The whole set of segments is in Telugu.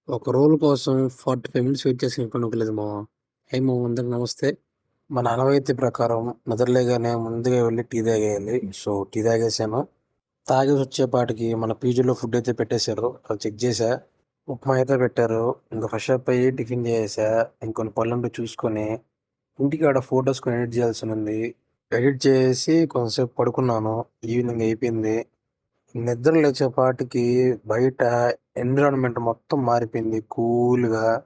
ఒక రోల్ కోసం 45 మినిట్స్ వెయిట్ చేసి అనుకోలేదు మామ. హే మామ, అందరికి నమస్తే. మన ఆనవాయితీ ప్రకారం నిద్రలేగానే ముందుగా వెళ్ళి టీ తాగేయాలి. సో టీ తాగేసాను. తాగేసి వచ్చేపాటికి మన పీజీలో ఫుడ్ అయితే పెట్టేశారు. అది చెక్ చేసా. ఉప్మా అయితే పెట్టారు. ఇంకా ఫ్రెష్ అప్ అయ్యి టిఫిన్ చేసా. ఇంకొన్ని పనులుంటే చూసుకొని ఇంటికి ఆడ ఫొటోస్ కొని ఎడిట్ చేయాల్సి ఉంది. ఎడిట్ చేసి కొంతసేపు పడుకున్నాను. ఈవినింగ్ అయిపోయింది. నిద్ర లేచేపాటికి బయట ఎన్విరాన్మెంట్ మొత్తం మారిపోయింది కూల్గా.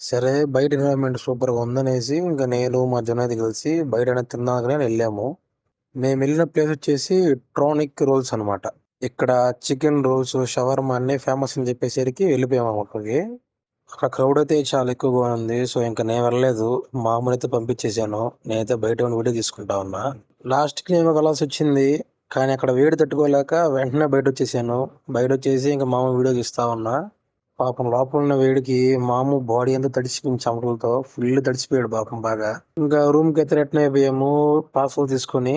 సరే, బయట ఎన్విరాన్మెంట్ సూపర్గా ఉందనేసి ఇంకా నేను మా జునైద్ కలిసి బయట తిన్నాకనే వెళ్ళాము. మేము వెళ్ళిన ప్లేస్ వచ్చేసి ట్రానిక్ రోల్స్ అనమాట. ఇక్కడ చికెన్ రోల్స్, షవర్మా అన్నీ ఫేమస్ అని చెప్పేసరికి వెళ్ళిపోయాము అక్కడికి. అక్కడ క్రౌడ్ అయితే చాలా ఎక్కువగా ఉంది. సో ఇంకా నేను వెళ్ళలేదు. మామూలు అయితే పంపించేశాను. నేనైతే బయట ఉండి వీడియో తీసుకుంటా ఉన్నా. లాస్ట్కి నేను వెళ్ళాల్సి వచ్చింది. కానీ అక్కడ వేడి తట్టుకోలేక వెంటనే బయట వచ్చేసాను. బయట వచ్చేసి ఇంకా మామూలు వీడియో తీస్తా ఉన్నా. పాపం లోపల ఉన్న వేడికి మాము బాడీ అంతా తడిసిపోయింది చెమటలతో. ఫుల్ తడిసిపోయాడు పాపం బాగా. ఇంకా రూమ్కి అయితే రిటర్న్ అయిపోయాము పార్సల్ తీసుకొని.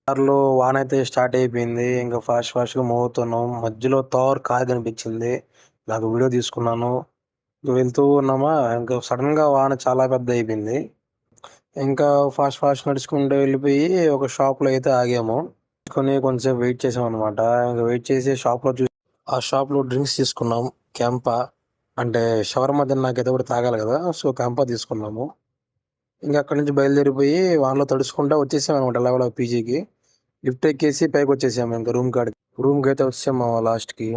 కార్లో వాన అయితే స్టార్ట్ అయిపోయింది. ఇంకా ఫాస్ట్గా మూవ్ అవుతున్నాం. మధ్యలో థార్ కార్ కనిపించింది. నాకు వీడియో తీసుకున్నాను. వెళ్తూ ఉన్నామా, ఇంకా సడన్ గా వాన చాలా పెద్ద అయిపోయింది. ఇంకా ఫాస్ట్ నడుచుకుంటూ వెళ్ళిపోయి ఒక షాప్ లో అయితే ఆగాము. కొంచెంసేపు వెయిట్ చేసాం అనమాట. ఇంకా వెయిట్ చేసి షాప్ లో ఆ షాప్ లో డ్రింక్స్ తీసుకున్నాం. క్యాంపా అంటే షవర్మా తిన్నాకైతే కూడా తాగాలి కదా, సో క్యాంపా తీసుకున్నాము. ఇంకా అక్కడి నుంచి బయలుదేరిపోయి వానలో తడుచుకుంటా వచ్చేసాం అనమాట లెవెల్ పీజీకి. లిఫ్ట్ ఎక్కేసి పైకి వచ్చేసాము. ఇంకా రూమ్కి అయితే వచ్చాము లాస్ట్కి.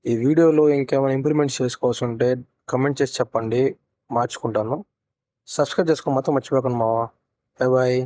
ఈ వీడియోలో ఇంకేమైనా ఇంప్రూవ్మెంట్స్ చేసుకోవాల్సి ఉంటే కమెంట్ చేసి చెప్పండి, మార్చుకుంటాను. సబ్స్క్రైబ్ చేసుకో మాత్రం మర్చిపోకండి మావా. Bye bye.